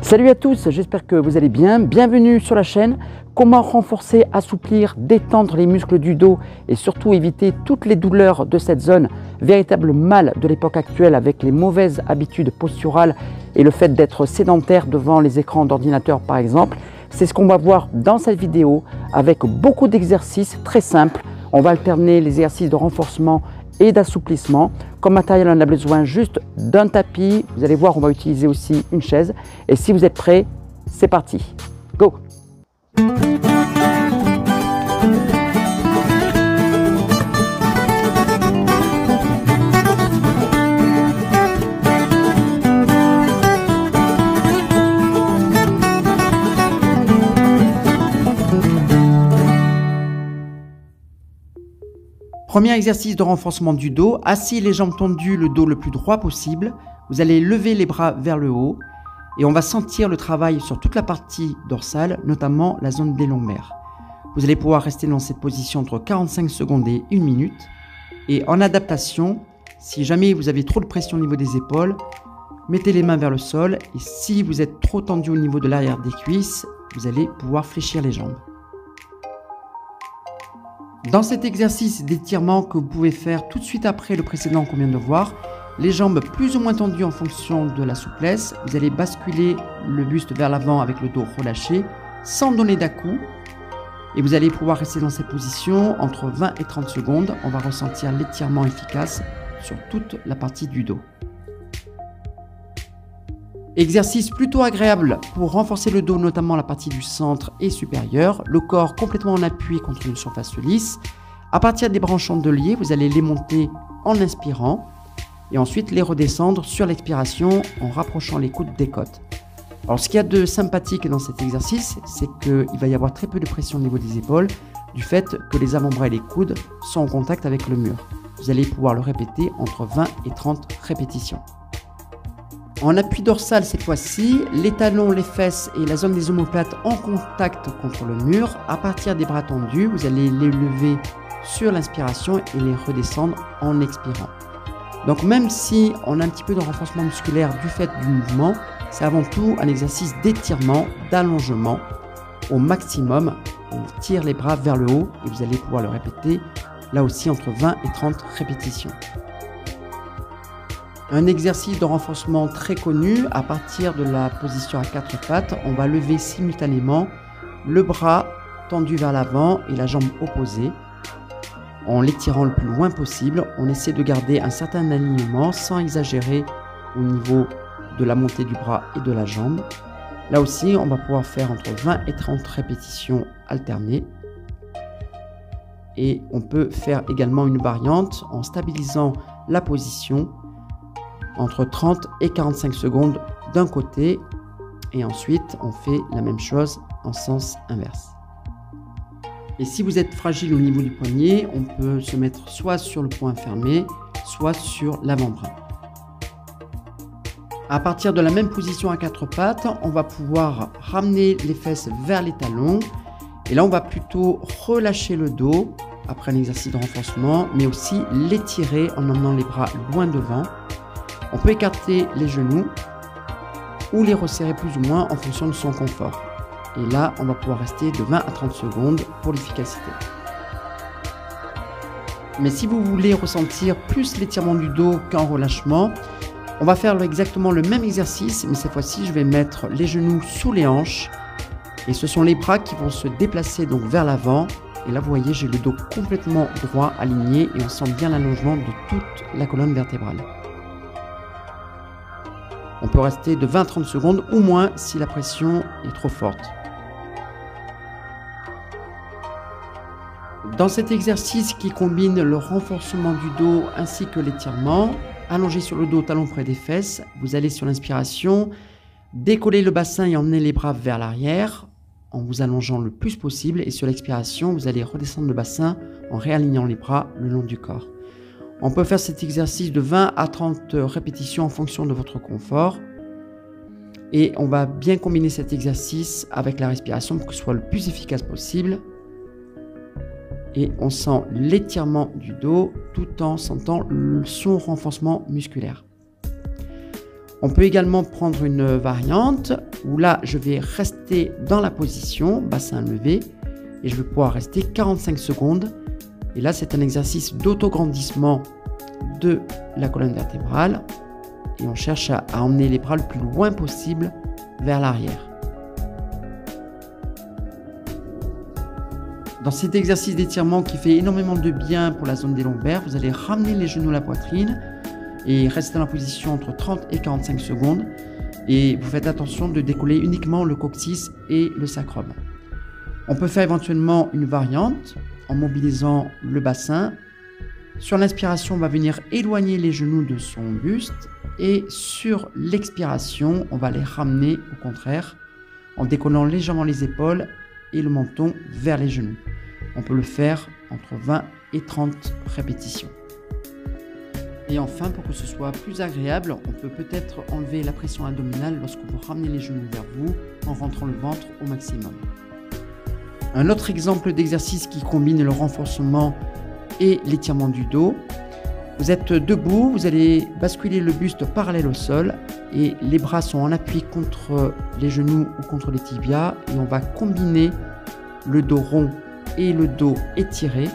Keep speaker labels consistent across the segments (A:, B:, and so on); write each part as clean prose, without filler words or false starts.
A: Salut à tous, j'espère que vous allez bien. Bienvenue sur la chaîne. Comment renforcer, assouplir, détendre les muscles du dos et surtout éviter toutes les douleurs de cette zone, véritable mal de l'époque actuelle avec les mauvaises habitudes posturales et le fait d'être sédentaire devant les écrans d'ordinateur par exemple. C'est ce qu'on va voir dans cette vidéo avec beaucoup d'exercices très simples. On va alterner les exercices de renforcement et d'assouplissement. Comme matériel, on a besoin juste d'un tapis. Vous allez voir, on va utiliser aussi une chaise. Et si vous êtes prêts, c'est parti. Go! Premier exercice de renforcement du dos, assis les jambes tendues, le dos le plus droit possible. Vous allez lever les bras vers le haut et on va sentir le travail sur toute la partie dorsale, notamment la zone des lombaires. Vous allez pouvoir rester dans cette position entre 45 secondes et 1 minute. Et en adaptation, si jamais vous avez trop de pression au niveau des épaules, mettez les mains vers le sol et si vous êtes trop tendu au niveau de l'arrière des cuisses, vous allez pouvoir fléchir les jambes. Dans cet exercice d'étirement que vous pouvez faire tout de suite après le précédent qu'on vient de voir, les jambes plus ou moins tendues en fonction de la souplesse, vous allez basculer le buste vers l'avant avec le dos relâché sans donner d'à-coups et vous allez pouvoir rester dans cette position entre 20 et 30 secondes. On va ressentir l'étirement efficace sur toute la partie du dos. Exercice plutôt agréable pour renforcer le dos, notamment la partie du centre et supérieur. Le corps complètement en appui contre une surface lisse. À partir des bras chandeliers, vous allez les monter en inspirant et ensuite les redescendre sur l'expiration en rapprochant les coudes des côtes. Alors ce qu'il y a de sympathique dans cet exercice, c'est qu'il va y avoir très peu de pression au niveau des épaules du fait que les avant-bras et les coudes sont en contact avec le mur. Vous allez pouvoir le répéter entre 20 et 30 répétitions. En appui dorsal cette fois-ci, les talons, les fesses et la zone des omoplates en contact contre le mur. À partir des bras tendus, vous allez les lever sur l'inspiration et les redescendre en expirant. Donc même si on a un petit peu de renforcement musculaire du fait du mouvement, c'est avant tout un exercice d'étirement, d'allongement au maximum. On tire les bras vers le haut et vous allez pouvoir le répéter là aussi entre 20 et 30 répétitions. Un exercice de renforcement très connu, à partir de la position à 4 pattes, on va lever simultanément le bras tendu vers l'avant et la jambe opposée. En l'étirant le plus loin possible, on essaie de garder un certain alignement sans exagérer au niveau de la montée du bras et de la jambe. Là aussi, on va pouvoir faire entre 20 et 30 répétitions alternées. Et on peut faire également une variante en stabilisant la position entre 30 et 45 secondes d'un côté et ensuite on fait la même chose en sens inverse. Et si vous êtes fragile au niveau du poignet, on peut se mettre soit sur le poing fermé, soit sur l'avant-bras. À partir de la même position à 4 pattes, on va pouvoir ramener les fesses vers les talons et là on va plutôt relâcher le dos après un exercice de renforcement, mais aussi l'étirer en emmenant les bras loin devant. On peut écarter les genoux ou les resserrer plus ou moins en fonction de son confort. Et là, on va pouvoir rester de 20 à 30 secondes pour l'efficacité. Mais si vous voulez ressentir plus l'étirement du dos qu'un relâchement, on va faire exactement le même exercice, mais cette fois-ci, je vais mettre les genoux sous les hanches. Et ce sont les bras qui vont se déplacer donc vers l'avant. Et là, vous voyez, j'ai le dos complètement droit, aligné, et on sent bien l'allongement de toute la colonne vertébrale. On peut rester de 20 à 30 secondes ou moins si la pression est trop forte. Dans cet exercice qui combine le renforcement du dos ainsi que l'étirement, allongé sur le dos, talons près des fesses, vous allez sur l'inspiration décoller le bassin et emmener les bras vers l'arrière en vous allongeant le plus possible et sur l'expiration, vous allez redescendre le bassin en réalignant les bras le long du corps. On peut faire cet exercice de 20 à 30 répétitions en fonction de votre confort. Et on va bien combiner cet exercice avec la respiration pour que ce soit le plus efficace possible. Et on sent l'étirement du dos tout en sentant son renforcement musculaire. On peut également prendre une variante où là, je vais rester dans la position, bassin levé, et je vais pouvoir rester 45 secondes. Et là, c'est un exercice d'autograndissement de la colonne vertébrale. Et on cherche à emmener les bras le plus loin possible vers l'arrière. Dans cet exercice d'étirement qui fait énormément de bien pour la zone des lombaires, vous allez ramener les genoux à la poitrine et rester dans la position entre 30 et 45 secondes. Et vous faites attention de décoller uniquement le coccyx et le sacrum. On peut faire éventuellement une variante en mobilisant le bassin. Sur l'inspiration, on va venir éloigner les genoux de son buste. Et sur l'expiration, on va les ramener au contraire en décollant légèrement les épaules et le menton vers les genoux. On peut le faire entre 20 et 30 répétitions. Et enfin, pour que ce soit plus agréable, on peut peut-être enlever la pression abdominale lorsque vous ramenez les genoux vers vous en rentrant le ventre au maximum. Un autre exemple d'exercice qui combine le renforcement et l'étirement du dos. Vous êtes debout, vous allez basculer le buste parallèle au sol et les bras sont en appui contre les genoux ou contre les tibias et on va combiner le dos rond et le dos étiré.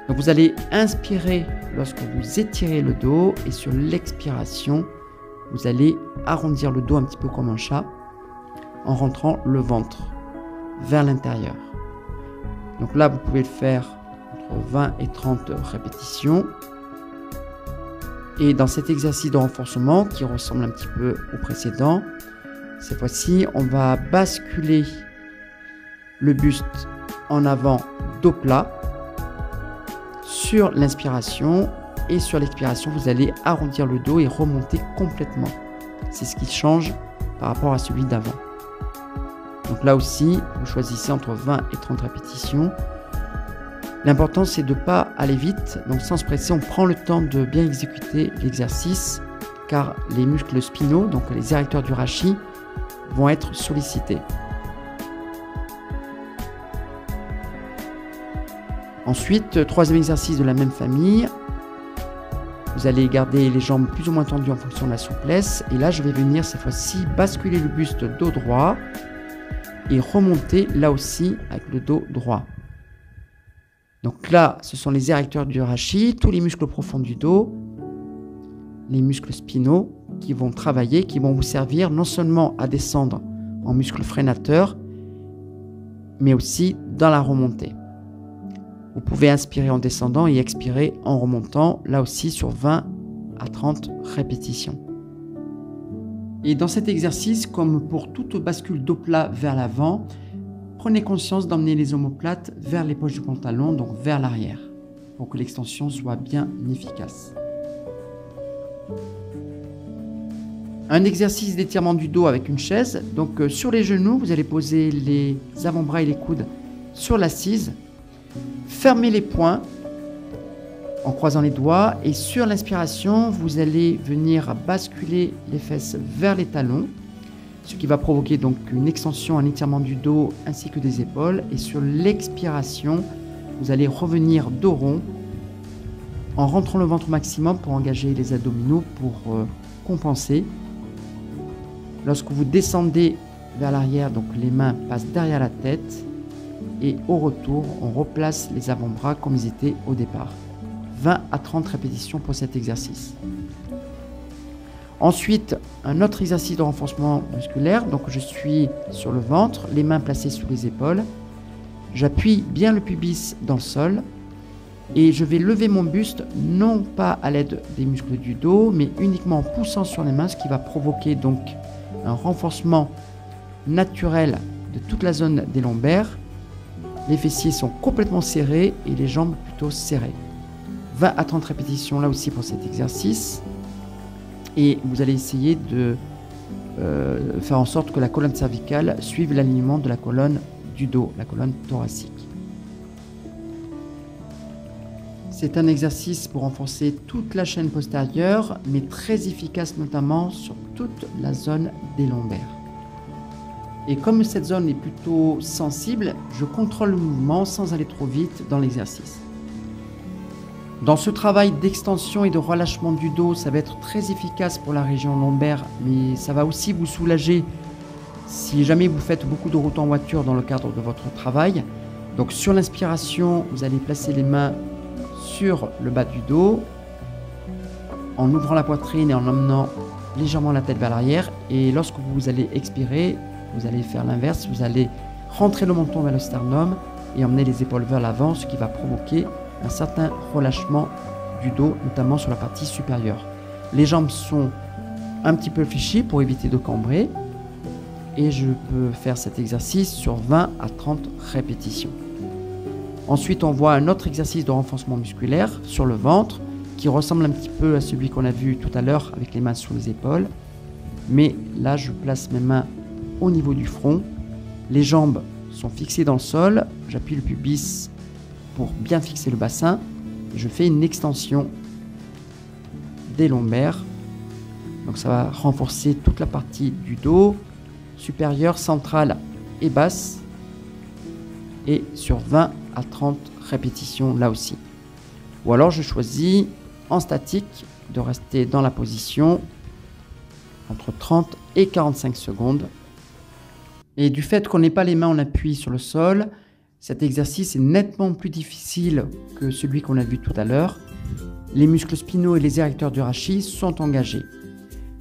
A: Donc vous allez inspirer lorsque vous étirez le dos et sur l'expiration, vous allez arrondir le dos un petit peu comme un chat en rentrant le ventre vers l'intérieur. Donc là, vous pouvez le faire entre 20 et 30 répétitions. Et dans cet exercice de renforcement qui ressemble un petit peu au précédent, cette fois-ci, on va basculer le buste en avant, dos plat, sur l'inspiration et sur l'expiration, vous allez arrondir le dos et remonter complètement. C'est ce qui change par rapport à celui d'avant. Donc là aussi, vous choisissez entre 20 et 30 répétitions. L'important, c'est de ne pas aller vite, donc sans se presser, on prend le temps de bien exécuter l'exercice car les muscles spinaux, donc les érecteurs du rachis, vont être sollicités. Ensuite, troisième exercice de la même famille, vous allez garder les jambes plus ou moins tendues en fonction de la souplesse et là, je vais venir cette fois-ci basculer le buste dos droit et remonter là aussi avec le dos droit. Donc là, ce sont les érecteurs du rachis, tous les muscles profonds du dos, les muscles spinaux qui vont travailler, qui vont vous servir non seulement à descendre en muscles freinateurs, mais aussi dans la remontée. Vous pouvez inspirer en descendant et expirer en remontant, là aussi sur 20 à 30 répétitions. Et dans cet exercice, comme pour toute bascule dos plat vers l'avant, prenez conscience d'emmener les omoplates vers les poches du pantalon, donc vers l'arrière, pour que l'extension soit bien efficace. Un exercice d'étirement du dos avec une chaise. Donc sur les genoux, vous allez poser les avant-bras et les coudes sur l'assise. Fermez les poings en croisant les doigts et sur l'inspiration, vous allez venir basculer les fesses vers les talons, ce qui va provoquer donc une extension, un étirement du dos ainsi que des épaules. Et sur l'expiration, vous allez revenir dos rond en rentrant le ventre au maximum pour engager les abdominaux pour compenser. Lorsque vous descendez vers l'arrière, donc les mains passent derrière la tête et au retour, on replace les avant-bras comme ils étaient au départ. 20 à 30 répétitions pour cet exercice. Ensuite, un autre exercice de renforcement musculaire. Donc je suis sur le ventre, les mains placées sous les épaules. J'appuie bien le pubis dans le sol et je vais lever mon buste, non pas à l'aide des muscles du dos, mais uniquement en poussant sur les mains, ce qui va provoquer donc un renforcement naturel de toute la zone des lombaires. Les fessiers sont complètement serrés et les jambes plutôt serrées. 20 à 30 répétitions là aussi pour cet exercice. Et vous allez essayer de faire en sorte que la colonne cervicale suive l'alignement de la colonne du dos, la colonne thoracique. C'est un exercice pour renforcer toute la chaîne postérieure, mais très efficace notamment sur toute la zone des lombaires. Et comme cette zone est plutôt sensible, je contrôle le mouvement sans aller trop vite dans l'exercice. Dans ce travail d'extension et de relâchement du dos, ça va être très efficace pour la région lombaire, mais ça va aussi vous soulager si jamais vous faites beaucoup de route en voiture dans le cadre de votre travail. Donc sur l'inspiration, vous allez placer les mains sur le bas du dos, en ouvrant la poitrine et en emmenant légèrement la tête vers l'arrière. Et lorsque vous allez expirer, vous allez faire l'inverse, vous allez rentrer le menton vers le sternum et emmener les épaules vers l'avant, ce qui va provoquer un certain relâchement du dos, notamment sur la partie supérieure. Les jambes sont un petit peu fléchies pour éviter de cambrer et je peux faire cet exercice sur 20 à 30 répétitions. Ensuite, on voit un autre exercice de renforcement musculaire sur le ventre qui ressemble un petit peu à celui qu'on a vu tout à l'heure avec les mains sous les épaules. Mais là, je place mes mains au niveau du front. Les jambes sont fixées dans le sol. J'appuie le pubis pour bien fixer le bassin. Je fais une extension des lombaires. Donc ça va renforcer toute la partie du dos, supérieure, centrale et basse. Et sur 20 à 30 répétitions là aussi. Ou alors je choisis en statique de rester dans la position entre 30 et 45 secondes. Et du fait qu'on n'ait pas les mains en appui sur le sol, cet exercice est nettement plus difficile que celui qu'on a vu tout à l'heure. Les muscles spinaux et les érecteurs du rachis sont engagés.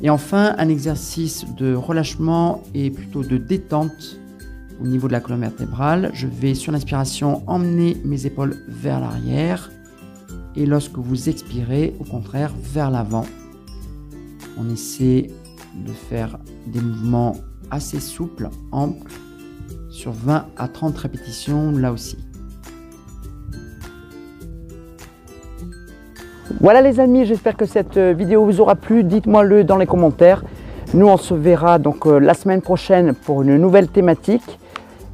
A: Et enfin, un exercice de relâchement et plutôt de détente au niveau de la colonne vertébrale. Je vais sur l'inspiration emmener mes épaules vers l'arrière et lorsque vous expirez, au contraire, vers l'avant. On essaie de faire des mouvements assez souples, amples, sur 20 à 30 répétitions là aussi. Voilà les amis, j'espère que cette vidéo vous aura plu. Dites-moi-le dans les commentaires. Nous on se verra donc la semaine prochaine pour une nouvelle thématique.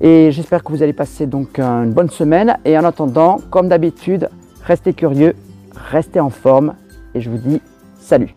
A: Et j'espère que vous allez passer donc une bonne semaine. Et en attendant, comme d'habitude, restez curieux, restez en forme. Et je vous dis salut.